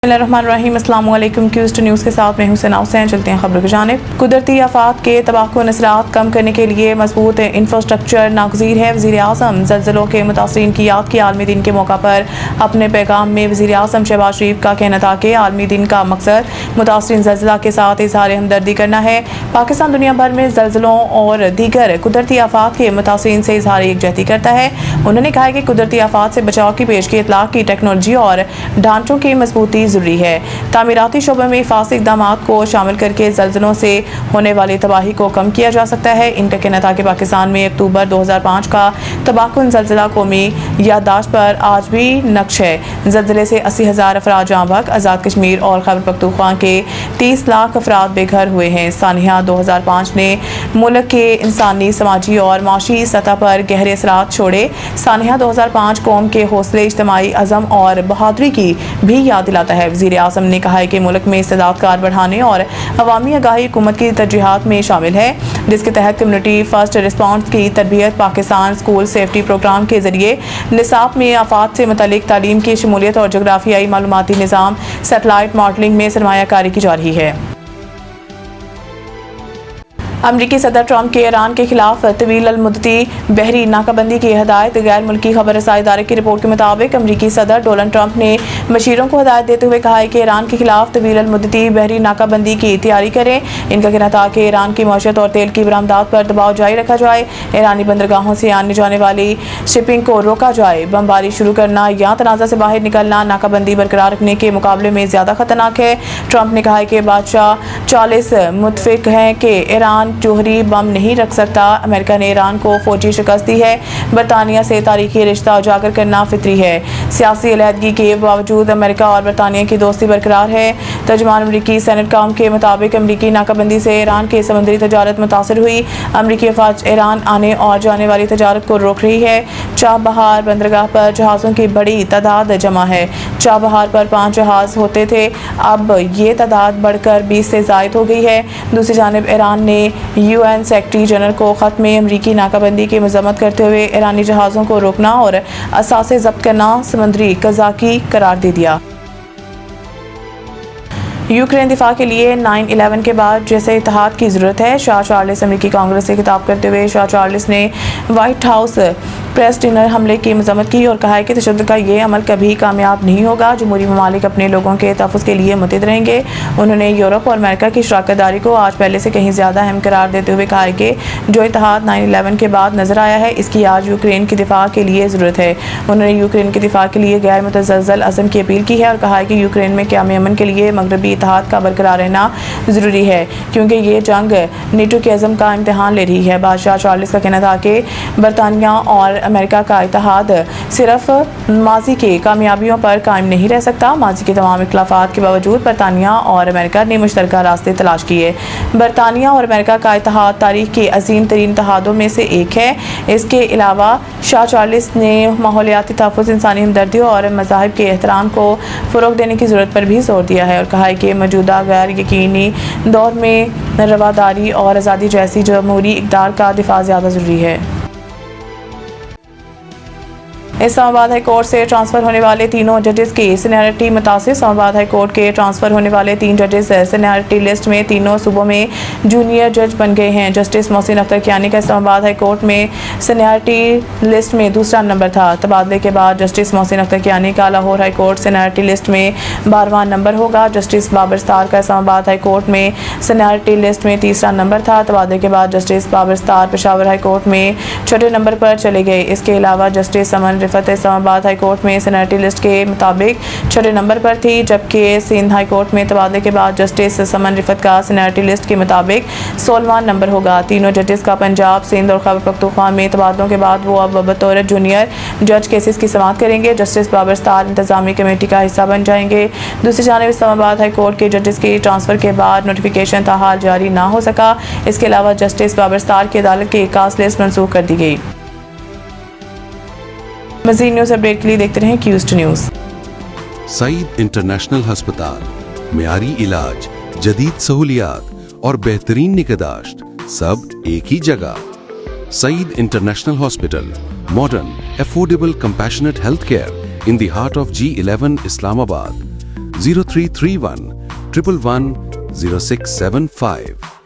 बिस्मिल्लाहिर्रहमानिर्रहीम, अस्सलाम वालेकुम। क्यूज टू न्यूज़ के साथ मैं हुसैन हुसैन। चलते हैं खबरों की जानिब। कुदरती आफात के तबाहकुन असरात कम करने के लिए मजबूत इंफ्रास्ट्रक्चर नागज़ीर है। वज़ीर आज़म ज़लज़लों के मुतासरीन की याद के आलमी दिन के मौका पर अपने पैगाम में वज़ीर आज़म शहबाज शरीफ का कहना था कि आलमी दिन का मकसद मुतासरीन ज़लज़ला के साथ इज़हार हमदर्दी करना है। पाकिस्तान दुनिया भर में ज़लज़लों और दीगर कुदरती आफात के मुतासरीन से इज़हार यकजहती करता है। उन्होंने कहा कि कुदरती आफात से बचाव की पेशगी इतलाक़ की टेक्नोलॉजी और ढांचों की मजबूती ज़रूरी है। तामीराती शोबे में हिफाजती इक़दाम को शामिल करके ज़लज़लों से होने वाली तबाही को कम किया जा सकता है। इनका कहना था कि पाकिस्तान में अक्टूबर 2005 का तबाहकुन ज़लज़ला कौमी याददाश्त पर आज भी नक्श है। ज़लज़ले से 80,000 अफराद जाँ बहक, आज़ाद कश्मीर और खैबर पख्तूनख्वा के 30 लाख अफराद बेघर हुए हैं। सानिया 2005 ने मुल्क के इंसानी, समाजी और माशी सतह पर गहरे असरात छोड़े। सानिया 2005 कौम के हौसले, इज्तिमाई अज़म और बहादुरी की भी याद दिलाता है। वज़ीर आज़म ने कहा है कि मुल्क में इस्तेदाद कार बढ़ाने और अवामी आगाही हुकूमत की तरजीहात में शामिल है, जिसके तहत कम्युनिटी फर्स्ट रिस्पॉन्स की तरबियत, पाकिस्तान स्कूल सेफ्टी प्रोग्राम के जरिए निसाब में आफात से मुतल्लिक तालीम की शमूलियत और जोग्राफियाई मालूमाती निज़ाम सैटेलाइट मॉडलिंग में सरमायाकारी की जा रही है। अमरीकी सदर ट्रंप के ईरान के खिलाफ तवील मुद्दती बहरी नाकाबंदी की हदायत। गैर मुल्की खबर रसाई इदारे की रिपोर्ट के मुताबिक अमरीकी सदर डोनाल्ड ट्रंप ने मशीरों को हदायत देते हुए कहा है कि ईरान के खिलाफ तवील मुद्दती बहरी नाकाबंदी की तैयारी करें। इनका कहना था कि ईरान की मईशत और तेल की बरामदात पर दबाव जारी रखा जाए, ईरानी बंदरगाहों से आने जाने वाली शिपिंग को रोका जाए। बमबारी शुरू करना या तनाज़ा से बाहर निकलना नाकाबंदी बरकरार रखने के मुकाबले में ज़्यादा खतरनाक है। ट्रंप ने कहा है कि बादशाह 40 मुतफिक हैं कि ईरान जोहरी बम नहीं रख सकता। अमेरिका ने ईरान को फौजी शिकस्त दी है। बरतानिया से तारीखी रिश्ता उजागर करना फितरी है। सियासी अलहदगी के बावजूद अमेरिका और बरतानिया की दोस्ती बरकरार है। तर्जुमान अमरीकी सेनेट कॉम के मुताबिक अमरीकी नाकाबंदी से ईरान की समुद्री तजारत मुतासर हुई। अमरीकी अफवाज ईरान आने और जाने वाली तजारत को रोक रही है। चाबहार बंदरगाह पर जहाज़ों की बड़ी तादाद जमा है। चाबहार पर 5 जहाज़ होते थे, अब ये तादाद बढ़कर 20 से ज़ायद हो गई है। दूसरी जानिब ईरान ने UN सेक्रेटरी जनरल को ख़त में अमरीकी नाकाबंदी की मज़म्मत करते हुए ईरानी जहाज़ों को रोकना और असासे ज़ब्त करना समुद्री कज़ाकी करार दे दिया। यूक्रेन दिफा के लिए 9/11 के बाद जैसे इत्तेहाद की ज़रूरत है। शाह चार्ल्स अमरीकी कांग्रेस से खिताब करते हुए शाह चार्ल्स ने व्हाइट हाउस प्रेस डिनर हमले की मज़म्मत की और कहा है कि तशद्दुद का ये अमल कभी कामयाब नहीं होगा। जमहूरी ममालिक अपने लोगों के तहफ़्फ़ुज़ के लिए मुतहद रहेंगे। उन्होंने यूरोप और अमेरिका की शराकतदारी को आज पहले से कहीं ज़्यादा अहम करार देते हुए कहा है कि जो इत्तेहाद 9/11 के बाद नज़र आया है, इसकी आज यूक्रेन के दिफा के लिए ज़रूरत है। उन्होंने यूक्रेन के दिफा के लिए गैर मुतज़लज़ल अज़म की अपील की है और कहा है कि यूक्रेन में क़याम अमन के लिए मगरबी इत्तेहाद का बरकरार रहना ज़रूरी है, क्योंकि ये जंग नेटो के अज़म का इम्तहान ले रही है। बादशाह चार्ल्स का कहना था कि बरतानिया और अमेरिका का इत्तेहाद सिर्फ माजी के कामयाबियों पर कायम नहीं रह सकता। माजी के तमाम इख्लाफात के बावजूद बरतानिया और अमेरिका ने मुश्तरका रास्ते तलाश किए। बरतानिया और अमेरिका का इत्तेहाद तारीख के अजीम तरीन इत्तेहादों में से एक है। इसके अलावा शाह चार्ल्स ने माहौलियाती तहफ़्फ़ुज़, इंसानी हमदर्दी और मज़ाहिब के एहतराम को फ़रोग़ देने की ज़रूरत पर भी जोर दिया है और कहा है कि मौजूदा गैर यकीनी दौर में रवादारी और आज़ादी जैसी जमहूरी इक़दार का दिफा ज़्यादा ज़रूरी है। इस्लामाबाद हाई कोर्ट से ट्रांसफ़र होने वाले तीनों जजेस की सीनियरिटी मुतासिर। इस्लामाबाद हाई कोर्ट के ट्रांसफ़र होने वाले 3 जजेस सीनियरिटी लिस्ट में तीनों सूबों में जूनियर जज बन गए हैं। जस्टिस मोहसिन अख्तर कियानी का इस्लामाबाद हाई कोर्ट में सीनियरिटी लिस्ट में दूसरा नंबर था। तबादले के बाद जस्टिस मोहसिन अख्तर कियानी का Lahore high court seniority list में 12वां नंबर होगा। जस्टिस बाबर सत्तार का इस्लामाबाद हाई कोर्ट में सीनियरिटी लिस्ट में तीसरा नंबर था। तबादले के बाद justice Babar Sattar Peshawar high court में छठे नंबर पर चले गए। इसके अलावा justice Saman Islamabad high court में सीनियरिटी लिस्ट के मुताबिक छठे नंबर पर थी, जबकि सिंध हाई कोर्ट में तबादले के बाद जस्टिस समन रिफत का सीनियरिटी लिस्ट के मुताबिक 16वां नंबर होगा। तीनों जजेस का पंजाब, सिंध और खैबर पख्तूनख्वा में तबादलों के बाद वो अब बतौर जूनियर जज केसेस की समाअत करेंगे। जस्टिस बाबर सत्तार इंतजामी कमेटी का हिस्सा बन जाएंगे। दूसरी जानिब इस्लामाबाद हाई कोर्ट के जजेस के ट्रांसफ़र के बाद नोटिफिकेशन ताहाल जारी ना हो सका। इसके अलावा जस्टिस बाबर सत्तार की अदालत की कास्ट लिस्ट मनसूख कर दी गई। मज़ीद न्यूज़ अपडेट के लिए देखते रहें cues to news. Saeed international हस्पताल, मियारी इलाज, जदीद सहूलियात और बेहतरीन निगहदाश्त सब एक ही जगह। Saeed international hospital, modern, affordable, compassionate health care in the heart of G11 Islamabad. 0331 111 0675।